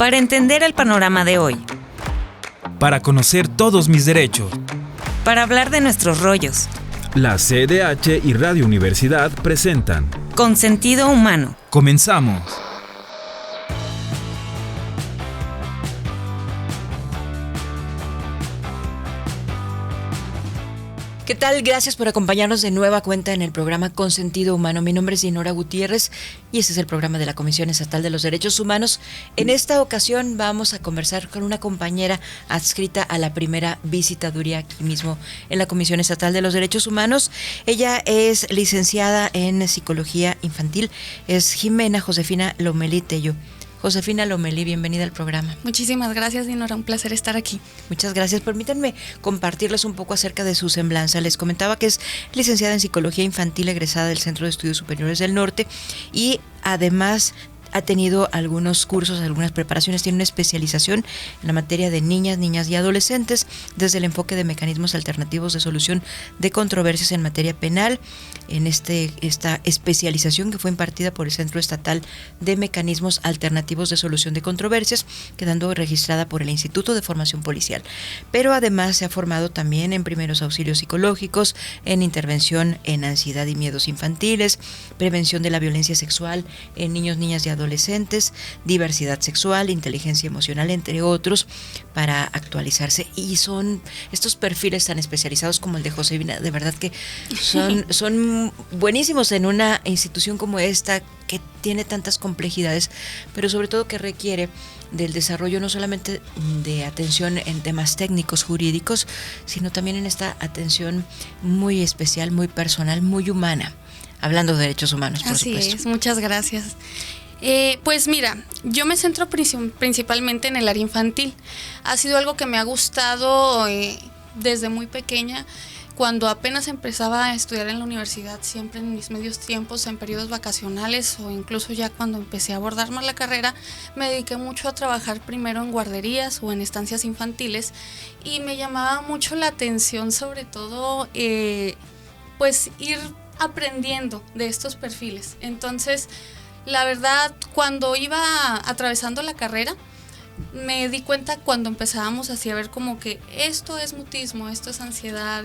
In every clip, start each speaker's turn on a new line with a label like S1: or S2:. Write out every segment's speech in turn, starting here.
S1: Para entender el panorama de hoy.
S2: Para conocer todos mis derechos.
S1: Para hablar de nuestros rollos.
S2: La CDH y Radio Universidad presentan
S1: Con Sentido Humano.
S2: Comenzamos.
S3: ¿Qué tal? Gracias por acompañarnos de nueva cuenta en el programa Con Sentido Humano. Mi nombre es Dinora Gutiérrez y este es el programa de la Comisión Estatal de los Derechos Humanos. En esta ocasión vamos a conversar con una compañera adscrita a la primera visitaduría aquí mismo en la Comisión Estatal de los Derechos Humanos. Ella es licenciada en Psicología Infantil, es Jimena Josefina Lomelí Tello. Josefina Lomelí, bienvenida al programa.
S4: Muchísimas gracias, Dinora, un placer estar aquí.
S3: Muchas gracias. Permítanme compartirles un poco acerca de su semblanza. Les comentaba que es licenciada en Psicología Infantil, egresada del Centro de Estudios Superiores del Norte y además ha tenido algunos cursos, algunas preparaciones, tiene una especialización en la materia de niñas y adolescentes desde el enfoque de mecanismos alternativos de solución de controversias en materia penal. En esta especialización que fue impartida por el Centro Estatal de Mecanismos Alternativos de Solución de Controversias, quedando registrada por el Instituto de Formación Policial. Pero además se ha formado también en primeros auxilios psicológicos, en intervención en ansiedad y miedos infantiles, prevención de la violencia sexual en niños, niñas y adolescentes, diversidad sexual, inteligencia emocional, entre otros, para actualizarse. Y son estos perfiles tan especializados como el de Josefina, de verdad que son buenísimos en una institución como esta que tiene tantas complejidades, pero sobre todo que requiere del desarrollo no solamente de atención en temas técnicos, jurídicos, sino también en esta atención muy especial, muy personal, muy humana, hablando de derechos humanos, por supuesto.
S4: Así es, muchas gracias. Pues mira, yo me centro principalmente en el área infantil. Ha sido algo que me ha gustado desde muy pequeña. Cuando apenas empezaba a estudiar en la universidad, siempre en mis medios tiempos, en periodos vacacionales o incluso ya cuando empecé a abordar más la carrera, me dediqué mucho a trabajar primero en guarderías o en estancias infantiles y me llamaba mucho la atención, sobre todo, pues ir aprendiendo de estos perfiles. Entonces, la verdad, cuando iba atravesando la carrera, me di cuenta cuando empezábamos así a ver como que esto es mutismo, esto es ansiedad,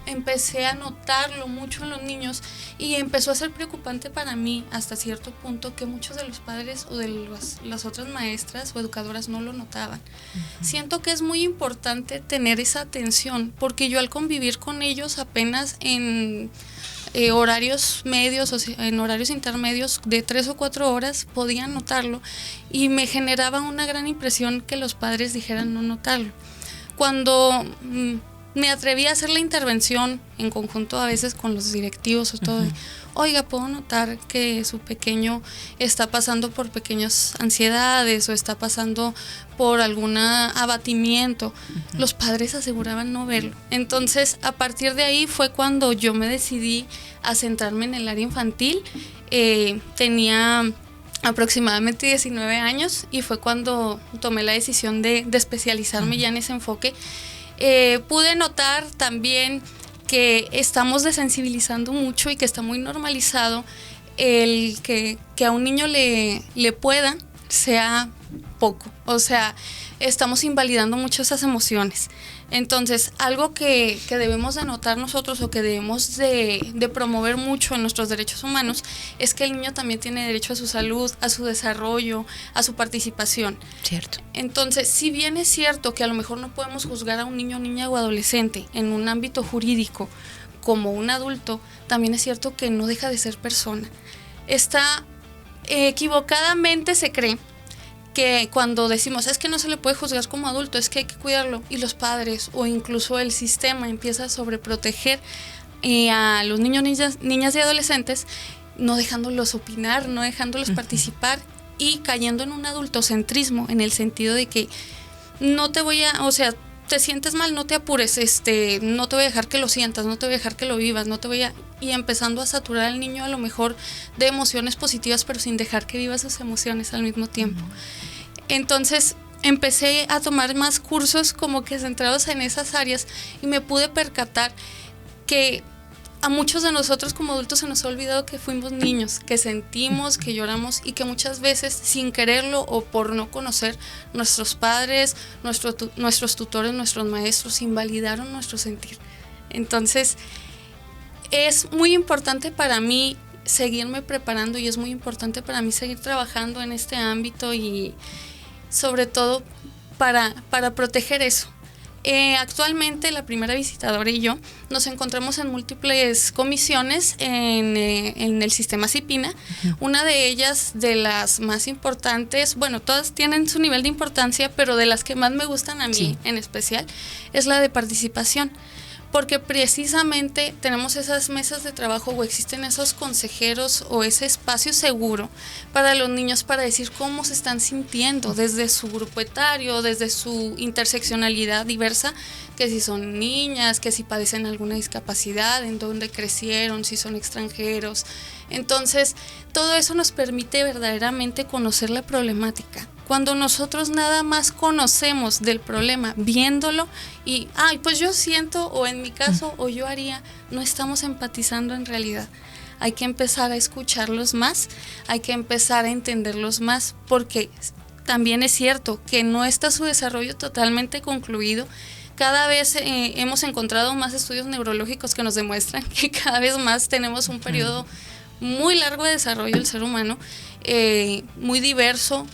S4: empecé a notarlo mucho en los niños y empezó a ser preocupante para mí hasta cierto punto que muchos de los padres o de las otras maestras o educadoras no lo notaban. Uh-huh. Siento que es muy importante tener esa atención porque yo al convivir con ellos apenas en horarios medios, o sea, en horarios intermedios de 3 o 4 horas podían notarlo y me generaba una gran impresión que los padres dijeran no notarlo. Cuando me atreví a hacer la intervención en conjunto a veces con los directivos o todo, oiga, puedo notar que su pequeño está pasando por pequeñas ansiedades o está pasando por algún abatimiento. Los padres aseguraban no verlo. Entonces, a partir de ahí fue cuando yo me decidí a centrarme en el área infantil. Tenía aproximadamente 19 años y fue cuando tomé la decisión de especializarme ya en ese enfoque. Pude notar también que estamos desensibilizando mucho y que está muy normalizado el que a un niño le pueda, sea poco. O sea, estamos invalidando mucho esas emociones. Entonces, algo que debemos de notar nosotros o que debemos de promover mucho en nuestros derechos humanos es que el niño también tiene derecho a su salud, a su desarrollo, a su participación.
S3: Cierto.
S4: Entonces, si bien es cierto que a lo mejor no podemos juzgar a un niño, niña o adolescente en un ámbito jurídico como un adulto, también es cierto que no deja de ser persona. Equivocadamente se cree que cuando decimos es que no se le puede juzgar como adulto, es que hay que cuidarlo, y los padres o incluso el sistema empieza a sobreproteger a los niños, niñas y adolescentes, no dejándolos opinar, no dejándolos participar y cayendo en un adultocentrismo en el sentido de que no te voy a, o sea, te sientes mal, no te apures, no te voy a dejar que lo sientas, no te voy a dejar que lo vivas, y empezando a saturar al niño a lo mejor de emociones positivas, pero sin dejar que viva sus emociones al mismo tiempo. Entonces empecé a tomar más cursos como que centrados en esas áreas y me pude percatar que a muchos de nosotros como adultos se nos ha olvidado que fuimos niños, que sentimos, que lloramos y que muchas veces sin quererlo o por no conocer, nuestros padres, nuestros tutores, nuestros maestros invalidaron nuestro sentir. Entonces es muy importante para mí seguirme preparando y es muy importante para mí seguir trabajando en este ámbito y sobre todo para proteger eso. Actualmente la primera visitadora y yo nos encontramos en múltiples comisiones en el sistema CIPINA. Una de ellas, de las más importantes, bueno, todas tienen su nivel de importancia, pero de las que más me gustan a mí en especial, es la de participación. Porque precisamente tenemos esas mesas de trabajo o existen esos consejeros o ese espacio seguro para los niños para decir cómo se están sintiendo desde su grupo etario, desde su interseccionalidad diversa, que si son niñas, que si padecen alguna discapacidad, en dónde crecieron, si son extranjeros. Entonces, todo eso nos permite verdaderamente conocer la problemática. Cuando nosotros nada más conocemos del problema viéndolo y, pues yo siento, o en mi caso, o yo haría, no estamos empatizando en realidad. Hay que empezar a escucharlos más, hay que empezar a entenderlos más, porque también es cierto que no está su desarrollo totalmente concluido. Cada vez hemos encontrado más estudios neurológicos que nos demuestran que cada vez más tenemos un periodo muy largo de desarrollo del ser humano, muy diverso.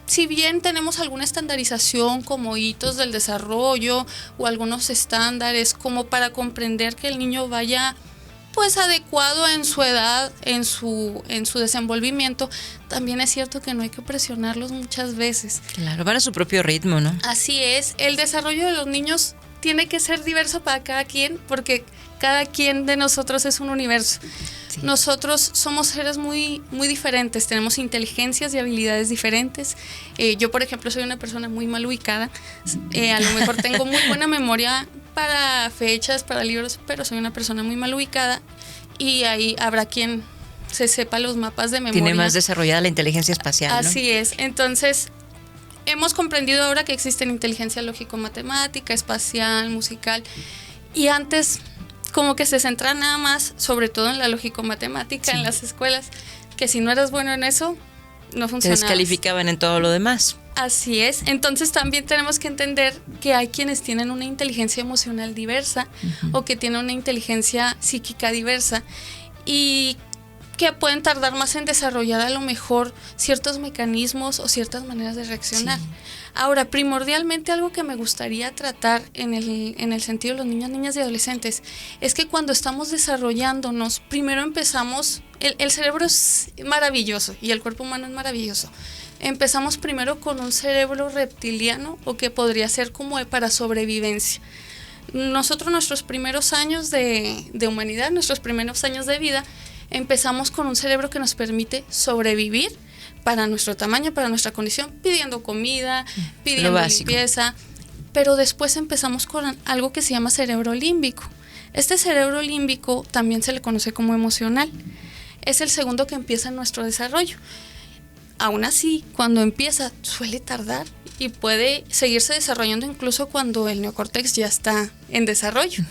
S4: Si bien tenemos alguna estandarización como hitos del desarrollo o algunos estándares como para comprender que el niño vaya pues adecuado en su edad, en su desenvolvimiento, también es cierto que no hay que presionarlos muchas veces.
S3: Claro, van a su propio ritmo, ¿no?
S4: Así es, el desarrollo de los niños tiene que ser diverso para cada quien, porque cada quien de nosotros es un universo. Sí. Nosotros somos seres muy, muy diferentes, tenemos inteligencias y habilidades diferentes. Yo, por ejemplo, soy una persona muy mal ubicada. A lo mejor tengo muy buena memoria para fechas, para libros, pero soy una persona muy mal ubicada y ahí habrá quien se sepa los mapas de memoria.
S3: Tiene más desarrollada la inteligencia espacial, ¿no?
S4: Así es. Entonces, hemos comprendido ahora que existen inteligencia lógico-matemática, espacial, musical, y antes como que se centra nada más, sobre todo en la lógico-matemática, en las escuelas, que si no eras bueno en eso, no funcionaba.
S3: Te descalificaban en todo lo demás.
S4: Así es. Entonces también tenemos que entender que hay quienes tienen una inteligencia emocional diversa o que tienen una inteligencia psíquica diversa y que pueden tardar más en desarrollar a lo mejor ciertos mecanismos o ciertas maneras de reaccionar. Sí. Ahora, primordialmente algo que me gustaría tratar en el sentido de los niños, niñas y adolescentes es que cuando estamos desarrollándonos, primero empezamos, el cerebro es maravilloso y el cuerpo humano es maravilloso. Empezamos primero con un cerebro reptiliano o que podría ser como para sobrevivencia. Nosotros nuestros primeros años de humanidad, nuestros primeros años de vida, empezamos con un cerebro que nos permite sobrevivir para nuestro tamaño, para nuestra condición, pidiendo comida, pidiendo limpieza, pero después empezamos con algo que se llama cerebro límbico. Este cerebro límbico también se le conoce como emocional. Es el segundo que empieza en nuestro desarrollo. Aún así, cuando empieza, suele tardar y puede seguirse desarrollando incluso cuando el neocórtex ya está en desarrollo.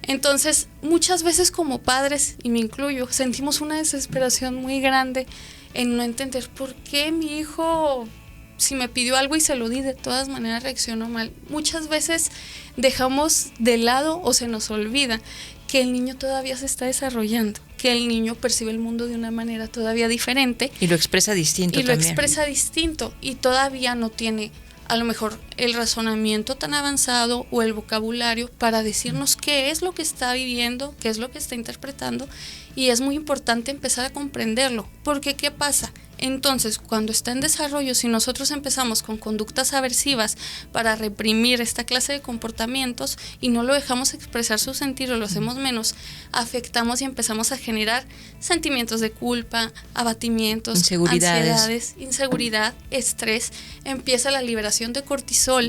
S4: Entonces, muchas veces como padres, y me incluyo, sentimos una desesperación muy grande en no entender por qué mi hijo, si me pidió algo y se lo di, de todas maneras reaccionó mal. Muchas veces dejamos de lado o se nos olvida que el niño todavía se está desarrollando, que el niño percibe el mundo de una manera todavía diferente.
S3: Y lo expresa distinto también. Y lo
S4: expresa distinto y todavía no tiene a lo mejor el razonamiento tan avanzado o el vocabulario para decirnos qué es lo que está viviendo, qué es lo que está interpretando, y es muy importante empezar a comprenderlo, porque ¿qué pasa? Entonces, cuando está en desarrollo, si nosotros empezamos con conductas aversivas para reprimir esta clase de comportamientos y no lo dejamos expresar su sentir o lo hacemos menos, afectamos y empezamos a generar sentimientos de culpa, abatimientos, ansiedades, inseguridad, estrés. Empieza la liberación de cortisol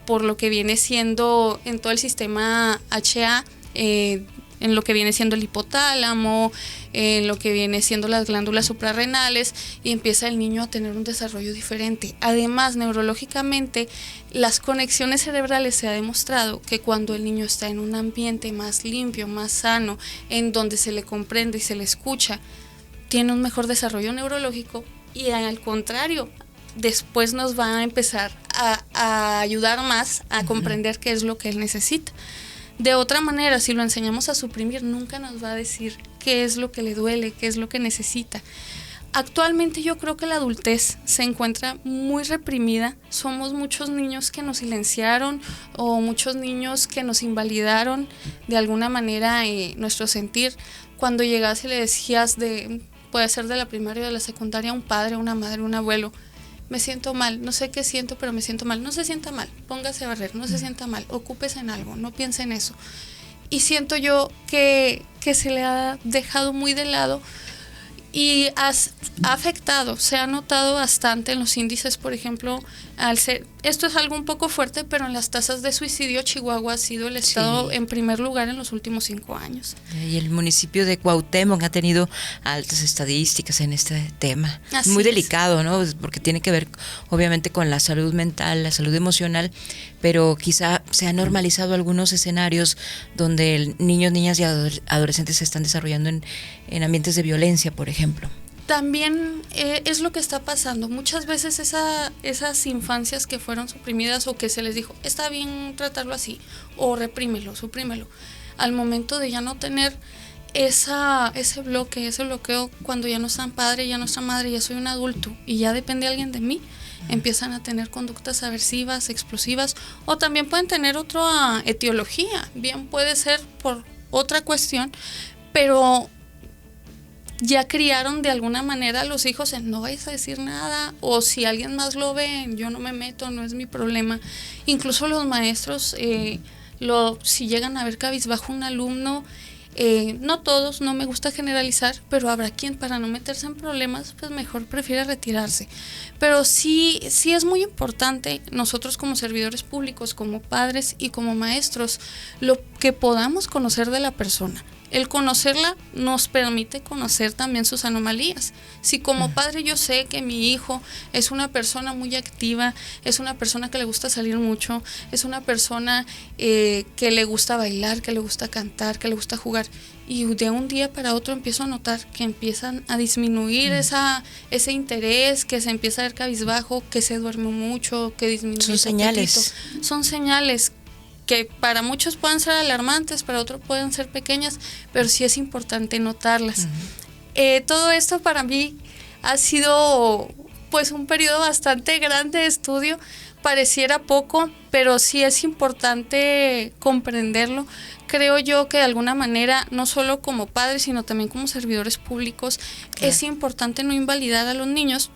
S4: por lo que viene siendo en todo el sistema HA, en lo que viene siendo el hipotálamo, en lo que viene siendo las glándulas suprarrenales, y empieza el niño a tener un desarrollo diferente. Además, neurológicamente, las conexiones cerebrales se ha demostrado que cuando el niño está en un ambiente más limpio, más sano, en donde se le comprende y se le escucha, tiene un mejor desarrollo neurológico, y al contrario, después nos va a empezar a ayudar más a comprender qué es lo que él necesita. De otra manera, si lo enseñamos a suprimir, nunca nos va a decir qué es lo que le duele, qué es lo que necesita. Actualmente yo creo que la adultez se encuentra muy reprimida. Somos muchos niños que nos silenciaron, o muchos niños que nos invalidaron de alguna manera nuestro sentir. Cuando llegas y le decías, puede ser de la primaria o de la secundaria, a un padre, una madre, un abuelo: me siento mal, no sé qué siento, pero me siento mal. No se sienta mal, póngase a barrer, no se sienta mal, ocúpese en algo, no piense en eso. Y siento yo que se le ha dejado muy de lado, y ha afectado, se ha notado bastante en los índices. Por ejemplo, esto es algo un poco fuerte, pero en las tasas de suicidio, Chihuahua ha sido el estado en primer lugar en los últimos 5 años.
S3: Y el municipio de Cuauhtémoc ha tenido altas estadísticas en este tema.
S4: Así
S3: muy
S4: es.
S3: delicado, ¿no? Porque tiene que ver obviamente con la salud mental, la salud emocional, pero quizá se han normalizado algunos escenarios donde niños, niñas y adolescentes se están desarrollando en ambientes de violencia, por ejemplo.
S4: También es lo que está pasando. Muchas veces esas infancias que fueron suprimidas, o que se les dijo, está bien tratarlo así, o reprímelo, suprímelo, al momento de ya no tener ese bloqueo, cuando ya no están padre, ya no está madre, ya soy un adulto y ya depende alguien de mí, empiezan a tener conductas aversivas, explosivas, o también pueden tener otra etiología. Bien puede ser por otra cuestión, pero ya criaron de alguna manera a los hijos en no vayas a decir nada, o si alguien más lo ve, yo no me meto, no es mi problema. Incluso los maestros, si llegan a ver cabizbajo un alumno, no todos, no me gusta generalizar, pero habrá quien, para no meterse en problemas, pues mejor prefiere retirarse. Pero sí es muy importante, nosotros como servidores públicos, como padres y como maestros, lo que podamos conocer de la persona. El conocerla nos permite conocer también sus anomalías. Si como padre yo sé que mi hijo es una persona muy activa, es una persona que le gusta salir mucho, es una persona que le gusta bailar, que le gusta cantar, que le gusta jugar, y de un día para otro empiezo a notar que empiezan a disminuir ese interés, que se empieza a ver cabizbajo, que se duerme mucho, que disminuye
S3: Son
S4: el
S3: señales.
S4: apetito. Son señales que para muchos pueden ser alarmantes, para otros pueden ser pequeñas, pero sí es importante notarlas. Todo esto para mí ha sido pues un periodo bastante grande de estudio. Pareciera poco, pero sí es importante comprenderlo. Creo yo que de alguna manera, no solo como padres, sino también como servidores públicos, es importante no invalidar a los niños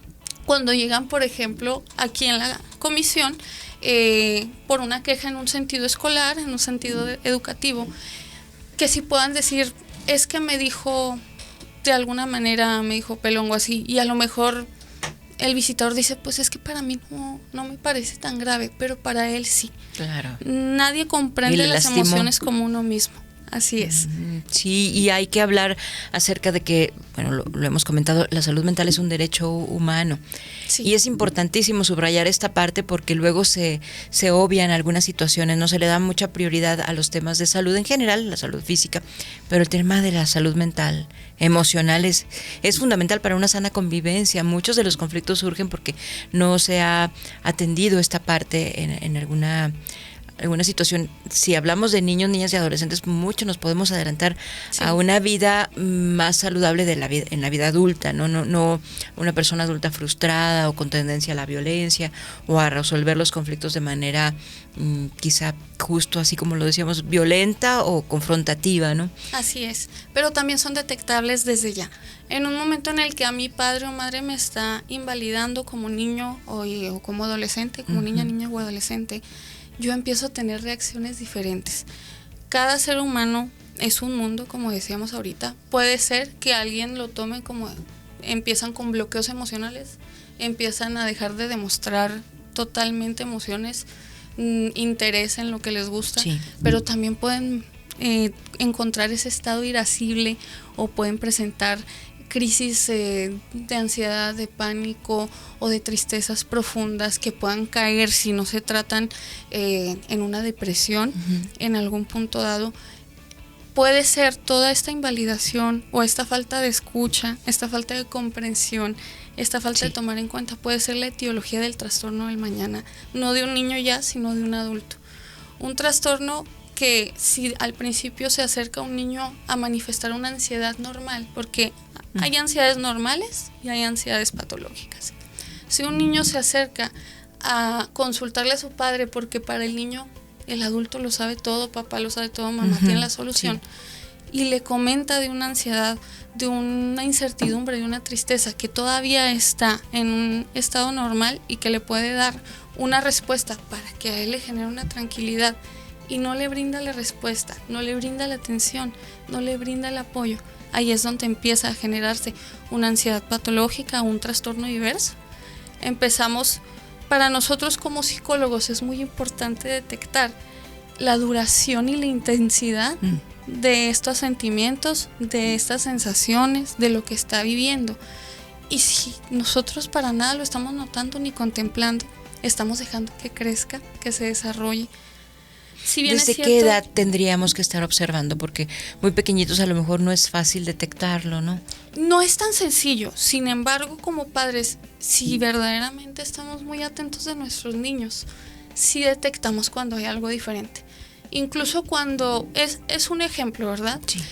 S4: cuando llegan, por ejemplo, aquí en la comisión, por una queja en un sentido escolar, en un sentido educativo, que sí puedan decir, es que me dijo, de alguna manera me dijo pelongo así, y a lo mejor el visitador dice, pues es que para mí no me parece tan grave, pero para él sí.
S3: Claro.
S4: Nadie comprende las emociones como uno mismo. Así es.
S3: Sí, y hay que hablar acerca de que, bueno, lo hemos comentado, la salud mental es un derecho humano. Sí. Y es importantísimo subrayar esta parte porque luego se obvian algunas situaciones, no se le da mucha prioridad a los temas de salud en general, la salud física, pero el tema de la salud mental, emocional es fundamental para una sana convivencia. Muchos de los conflictos surgen porque no se ha atendido esta parte en alguna situación. Si hablamos de niños, niñas y adolescentes, mucho nos podemos adelantar a una vida más saludable en la vida adulta, no una persona adulta frustrada o con tendencia a la violencia o a resolver los conflictos de manera quizá justo así como lo decíamos, violenta o confrontativa, ¿no?
S4: Así es, pero también son detectables desde ya. En un momento en el que a mi padre o madre me está invalidando como niño o como adolescente, como niña o adolescente, yo empiezo a tener reacciones diferentes. Cada ser humano es un mundo, como decíamos ahorita. Puede ser que alguien lo tome como empiezan con bloqueos emocionales, empiezan a dejar de demostrar totalmente emociones, interés en lo que les gusta, pero también pueden encontrar ese estado irascible o pueden presentar crisis de ansiedad, de pánico o de tristezas profundas que puedan caer si no se tratan en una depresión en algún punto dado. Puede ser toda esta invalidación o esta falta de escucha, esta falta de comprensión, esta falta de tomar en cuenta, puede ser la etiología del trastorno del mañana, no de un niño ya, sino de un adulto. Un trastorno que si al principio se acerca un niño a manifestar una ansiedad normal, porque hay ansiedades normales y hay ansiedades patológicas. Si un niño se acerca a consultarle a su padre porque para el niño el adulto lo sabe todo, papá lo sabe todo, mamá tiene la solución, y le comenta de una ansiedad, de una incertidumbre, de una tristeza que todavía está en un estado normal y que le puede dar una respuesta para que a él le genere una tranquilidad, y no le brinda la respuesta, no le brinda la atención, no le brinda el apoyo, ahí es donde empieza a generarse una ansiedad patológica, un trastorno diverso. Empezamos, para nosotros como psicólogos es muy importante detectar la duración y la intensidad de estos sentimientos, de estas sensaciones, de lo que está viviendo. Y si nosotros para nada lo estamos notando ni contemplando, estamos dejando que crezca, que se desarrolle. Si bien
S3: ¿Desde qué edad tendríamos que estar observando? Porque muy pequeñitos a lo mejor no es fácil detectarlo, ¿no?
S4: No es tan sencillo. Sin embargo, como padres, si verdaderamente estamos muy atentos de nuestros niños, sí detectamos cuando hay algo diferente. Incluso cuando es un ejemplo, ¿verdad?
S3: Sí.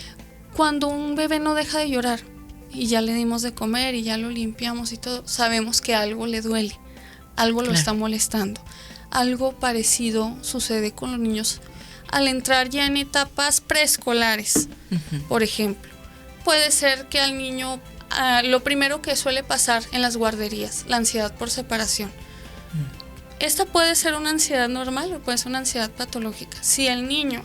S4: Cuando un bebé no deja de llorar y ya le dimos de comer y ya lo limpiamos y todo, sabemos que algo le duele, algo lo está molestando. Algo parecido sucede con los niños al entrar ya en etapas preescolares, por ejemplo. Puede ser que al niño, lo primero que suele pasar en las guarderías, la ansiedad por separación. Esta puede ser una ansiedad normal o puede ser una ansiedad patológica. Si el niño,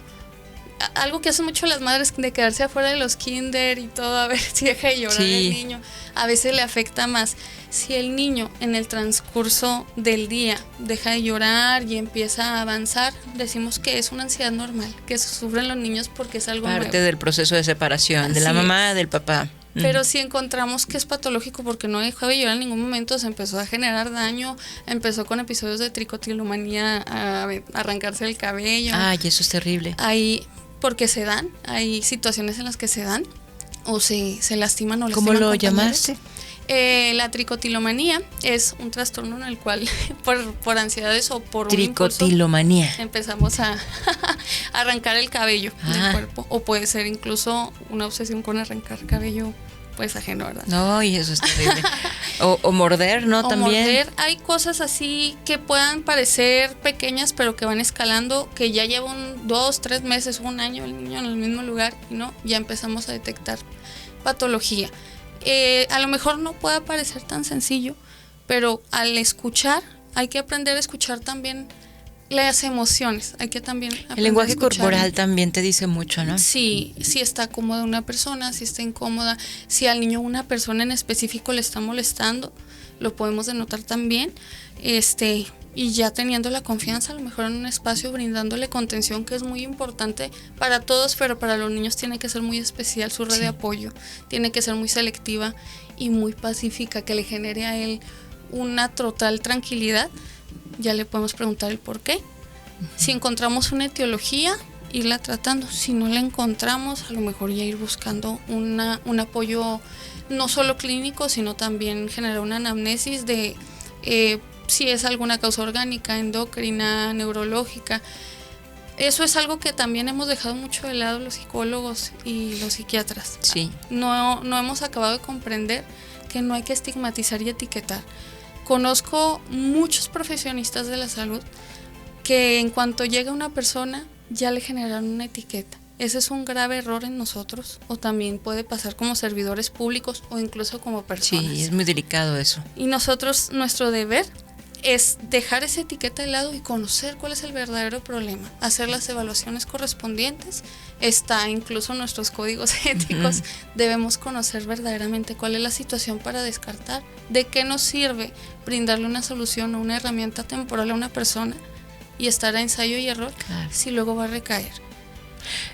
S4: algo que hacen mucho las madres de quedarse afuera de los kinder y todo, a ver si deja de llorar el niño, a veces le afecta más. Si el niño en el transcurso del día deja de llorar y empieza a avanzar, decimos que es una ansiedad normal, que sufren los niños porque es algo
S3: Parte
S4: nuevo.
S3: del proceso de separación, de la
S4: Así
S3: mamá, del papá.
S4: Pero si encontramos que es patológico porque no dejaba de llorar en ningún momento, se empezó a generar daño, empezó con episodios de tricotilomanía, a arrancarse el cabello.
S3: Ay, eso es terrible.
S4: Porque se dan, hay situaciones en las que se dan o se lastiman o
S3: ¿Cómo
S4: lastiman
S3: lo
S4: compañeros.
S3: llamaste?
S4: La tricotilomanía es un trastorno en el cual por ansiedades o por un impulso
S3: Tricotilomanía.
S4: empezamos a arrancar el cabello del cuerpo, o puede ser incluso una obsesión con arrancar cabello pues ajeno, ¿verdad?
S3: No, y eso es terrible. o morder, ¿no?
S4: O
S3: También.
S4: morder. Hay cosas así que puedan parecer pequeñas pero que van escalando, que ya llevan 2, 3 meses, un año el niño en el mismo lugar y no, ya empezamos a detectar patología. A lo mejor no puede parecer tan sencillo, pero al escuchar, hay que aprender a escuchar también las emociones. Hay que también aprender
S3: El lenguaje
S4: a escuchar.
S3: corporal también te dice mucho, ¿no?
S4: Sí, si está cómoda una persona, si está incómoda, si al niño una persona en específico le está molestando, lo podemos denotar también. Y ya teniendo la confianza, a lo mejor en un espacio, brindándole contención, que es muy importante para todos, pero para los niños tiene que ser muy especial su red de apoyo, tiene que ser muy selectiva y muy pacífica, que le genere a él una total tranquilidad. Ya le podemos preguntar el por qué. Si encontramos una etiología, irla tratando. Si no la encontramos, a lo mejor ya ir buscando un apoyo no solo clínico, sino también generar una anamnesis de si es alguna causa orgánica, endocrina, neurológica. Eso es algo que también hemos dejado mucho de lado los psicólogos y los psiquiatras.
S3: Sí.
S4: No hemos acabado de comprender que no hay que estigmatizar y etiquetar. Conozco muchos profesionistas de la salud que en cuanto llega una persona ya le generan una etiqueta. Ese es un grave error en nosotros, o también puede pasar como servidores públicos o incluso como personas.
S3: Sí, es muy delicado eso.
S4: Y nosotros, nuestro deber es dejar esa etiqueta de lado y conocer cuál es el verdadero problema, hacer las evaluaciones correspondientes. Está incluso en nuestros códigos éticos. Debemos conocer verdaderamente cuál es la situación para descartar. ¿De qué nos sirve brindarle una solución o una herramienta temporal a una persona y estar a ensayo y error si luego va a recaer?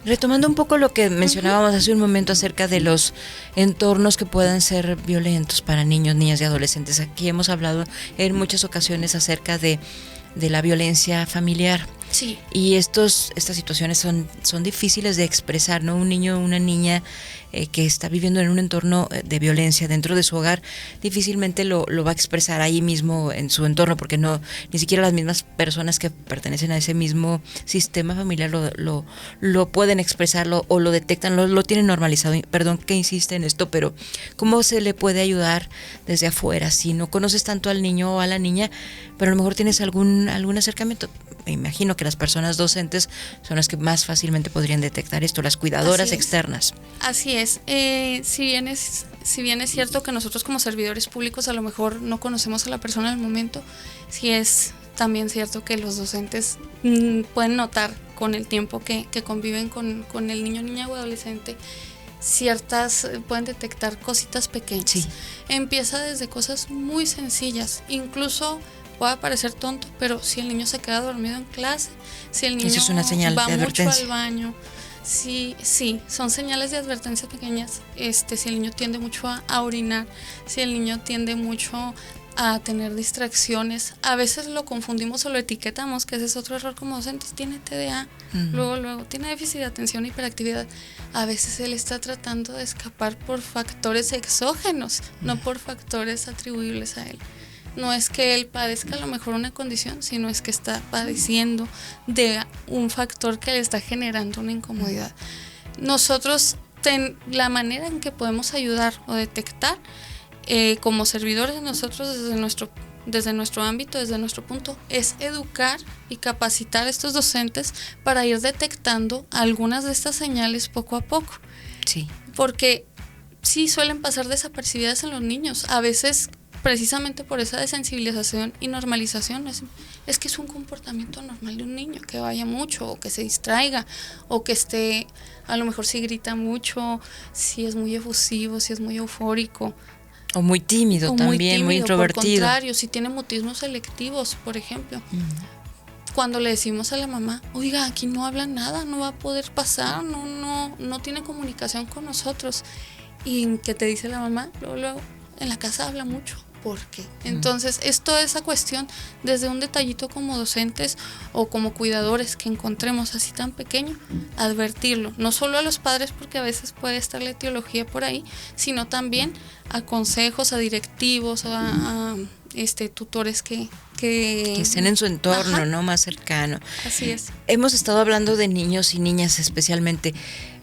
S3: Retomando un poco lo que mencionábamos hace un momento acerca de los entornos que puedan ser violentos para niños, niñas y adolescentes. Aquí hemos hablado en muchas ocasiones acerca de la violencia familiar.
S4: Sí.
S3: Y estas situaciones son difíciles de expresar, ¿no? Un niño o una niña que está viviendo en un entorno de violencia dentro de su hogar, difícilmente lo va a expresar ahí mismo en su entorno, porque ni siquiera las mismas personas que pertenecen a ese mismo sistema familiar lo pueden expresarlo o lo detectan, lo tienen normalizado. Perdón que insiste en esto, pero ¿cómo se le puede ayudar desde afuera? Si no conoces tanto al niño o a la niña, pero a lo mejor tienes algún acercamiento. Me imagino que las personas docentes son las que más fácilmente podrían detectar esto, las cuidadoras externas.
S4: Así es. Si bien es cierto que nosotros como servidores públicos a lo mejor no conocemos a la persona en el momento, sí es también cierto que los docentes pueden notar con el tiempo que conviven con el niño, niña o adolescente, pueden detectar cositas pequeñas.
S3: Sí.
S4: Empieza desde cosas muy sencillas, incluso puede parecer tonto, pero si el niño se queda dormido en clase, si el niño
S3: es una señal
S4: va
S3: de
S4: mucho
S3: advertencia.
S4: al baño, sí, son señales de advertencia pequeñas. Si el niño tiende mucho a orinar, si el niño tiende mucho a tener distracciones, a veces lo confundimos o lo etiquetamos, que ese es otro error como docentes, tiene TDA, luego tiene déficit de atención e hiperactividad. A veces él está tratando de escapar por factores exógenos, no por factores atribuibles a él. No es que él padezca a lo mejor una condición, sino es que está padeciendo de un factor que le está generando una incomodidad. Nosotros, la manera en que podemos ayudar o detectar, como servidores nosotros desde nuestro ámbito, desde nuestro punto, es educar y capacitar a estos docentes para ir detectando algunas de estas señales poco a poco.
S3: Sí.
S4: Porque sí suelen pasar desapercibidas en los niños. A veces, precisamente por esa desensibilización y normalización, es que es un comportamiento normal de un niño, que vaya mucho o que se distraiga o que esté, a lo mejor si grita mucho, si es muy efusivo, si es muy eufórico.
S3: O muy tímido también, muy introvertido.
S4: Por contrario, si tiene mutismos selectivos, por ejemplo. Cuando le decimos a la mamá, oiga, aquí no habla nada, no va a poder pasar, no tiene comunicación con nosotros. Y ¿qué te dice la mamá? Luego, en la casa habla mucho. ¿Por qué? Entonces, es toda esa cuestión, desde un detallito como docentes o como cuidadores que encontremos así tan pequeño, advertirlo, no solo a los padres, porque a veces puede estar la etiología por ahí, sino también a consejos, a directivos, a tutores que
S3: estén en su entorno, ajá, ¿no? Más cercano.
S4: Así es.
S3: Hemos estado hablando de niños y niñas especialmente.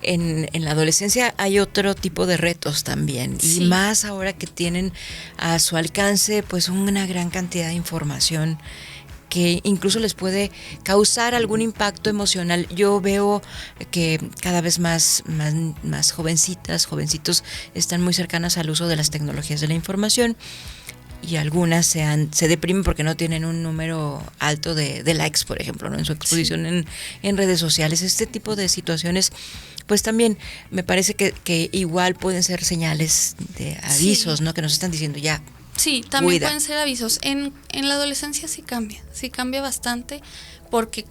S3: En la adolescencia hay otro tipo de retos también, sí, y más ahora que tienen a su alcance pues una gran cantidad de información que incluso les puede causar algún impacto emocional. Yo veo que cada vez más jovencitas, jovencitos están muy cercanas al uso de las tecnologías de la información, y algunas se deprimen porque no tienen un número alto de likes, por ejemplo, ¿no? En su exposición, sí, en redes sociales. Este tipo de situaciones pues también me parece que igual pueden ser señales de avisos, sí, ¿no? Que nos están diciendo ya.
S4: Sí, también pueden ser avisos. En la adolescencia sí cambia bastante, porque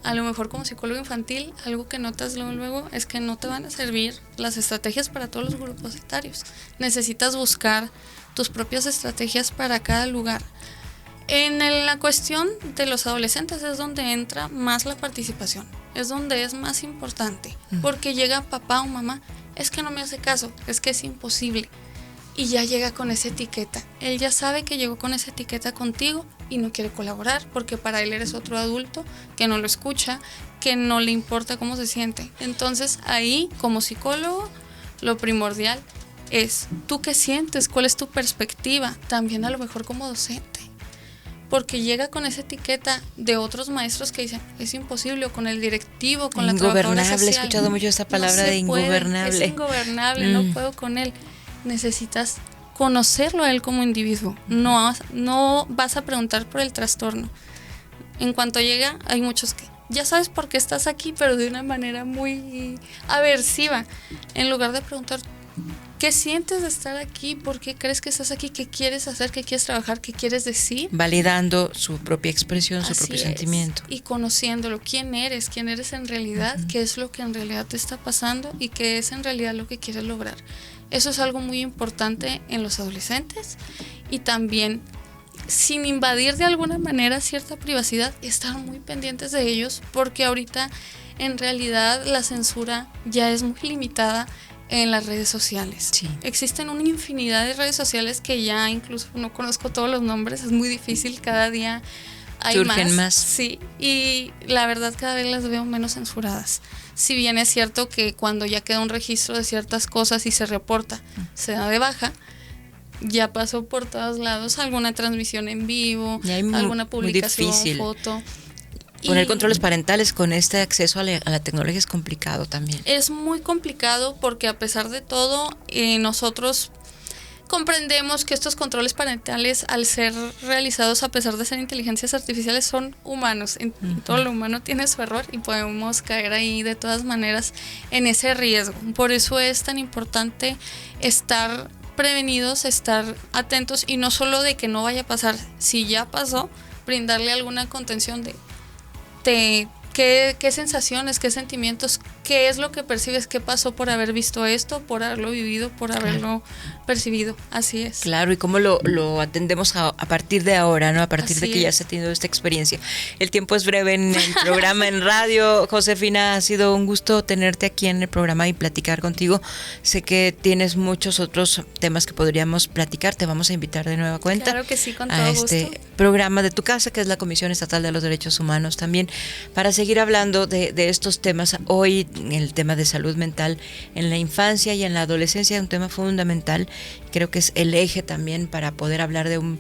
S4: a lo mejor como psicólogo infantil, algo que notas luego es que no te van a servir las estrategias para todos los grupos etarios. Necesitas buscar tus propias estrategias para cada lugar. En la cuestión de los adolescentes es donde entra más la participación, es donde es más importante, porque llega papá o mamá, es que no me hace caso, es que es imposible, y ya llega con esa etiqueta. Él ya sabe que llegó con esa etiqueta contigo y no quiere colaborar, porque para él eres otro adulto que no lo escucha, que no le importa cómo se siente. Entonces ahí, como psicólogo, lo primordial es, ¿tú qué sientes? ¿Cuál es tu perspectiva? También a lo mejor como docente, porque llega con esa etiqueta de otros maestros que dicen, es imposible, o con el directivo, con la trabajadora social.
S3: He escuchado mucho esta palabra de ingobernable.
S4: Es ingobernable, no puedo con él. Necesitas conocerlo a él como individuo, no vas a preguntar por el trastorno. En cuanto llega, hay muchos que, ya sabes por qué estás aquí, pero de una manera muy aversiva, en lugar de preguntar, ¿Qué sientes de estar aquí? ¿Por qué crees que estás aquí? ¿Qué quieres hacer? ¿Qué quieres trabajar? ¿Qué quieres decir?
S3: Validando su propia expresión, su propio sentimiento.
S4: Y conociéndolo. ¿Quién eres? ¿Quién eres en realidad? ¿Qué es lo que en realidad te está pasando? ¿Y qué es en realidad lo que quieres lograr? Eso es algo muy importante en los adolescentes. Y también, sin invadir de alguna manera cierta privacidad, estar muy pendientes de ellos, porque ahorita en realidad la censura ya es muy limitada en las redes sociales.
S3: Sí.
S4: Existen una infinidad de redes sociales que ya incluso no conozco todos los nombres, es muy difícil, cada día hay
S3: surgen más.
S4: Sí, y la verdad cada vez las veo menos censuradas. Si bien es cierto que cuando ya queda un registro de ciertas cosas y se reporta, se da de baja, ya pasó por todos lados alguna transmisión en vivo, alguna publicación, foto.
S3: Poner controles parentales con este acceso a la tecnología es complicado también.
S4: Es muy complicado porque a pesar de todo, nosotros comprendemos que estos controles parentales, al ser realizados a pesar de ser inteligencias artificiales, son humanos. Todo lo humano tiene su error y podemos caer ahí de todas maneras en ese riesgo. Por eso es tan importante estar prevenidos, estar atentos, y no solo de que no vaya a pasar, si ya pasó, brindarle alguna contención de qué sensaciones, qué sentimientos, qué es lo que percibes, qué pasó por haber visto esto, por haberlo vivido, por haberlo percibido. Así es.
S3: Claro, y cómo lo atendemos a partir de ahora, ¿no? A partir de que ya se ha tenido esta experiencia. El tiempo es breve en el programa en radio. Josefina, ha sido un gusto tenerte aquí en el programa y platicar contigo. Sé que tienes muchos otros temas que podríamos platicar. Te vamos a invitar de nueva cuenta.
S4: Claro que sí, con todo
S3: a
S4: gusto.
S3: este programa de tu casa, que es la Comisión Estatal de los Derechos Humanos, también para seguir hablando de estos temas. Hoy el tema de salud mental en la infancia y en la adolescencia es un tema fundamental. Creo que es el eje también para poder hablar de un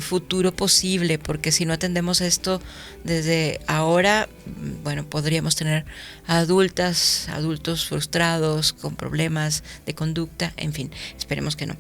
S3: futuro posible, porque si no atendemos esto desde ahora, bueno, podríamos tener adultos frustrados, con problemas de conducta, en fin, esperemos que no.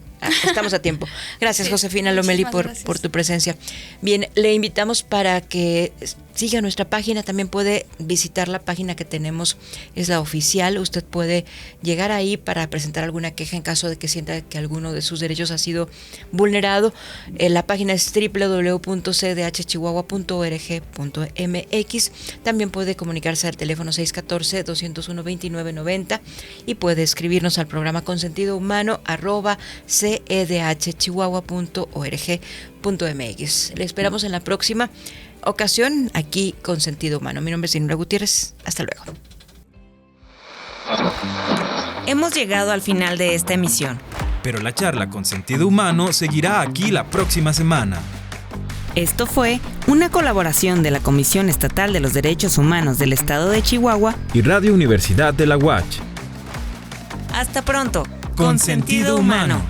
S3: Estamos a tiempo. Gracias, sí, Josefina Lomeli, por tu presencia. Bien, le invitamos para que siga nuestra página, también puede visitar la página que tenemos, es la oficial. Usted puede llegar ahí para presentar alguna queja en caso de que sienta que alguno de sus derechos ha sido vulnerado. La página es www.cdhchihuahua.org.mx. También puede comunicarse al teléfono 614-201-2990 y puede escribirnos al programa consentidohumano@cedhchihuahua.org.mx. Le esperamos en la próxima ocasión aquí con Sentido Humano. Mi nombre es Dinora Gutiérrez. Hasta luego.
S1: Hemos llegado al final de esta emisión.
S2: Pero la charla con Sentido Humano seguirá aquí la próxima semana.
S1: Esto fue una colaboración de la Comisión Estatal de los Derechos Humanos del Estado de Chihuahua
S2: y Radio Universidad de la UACH.
S1: Hasta pronto.
S2: Con Sentido Humano.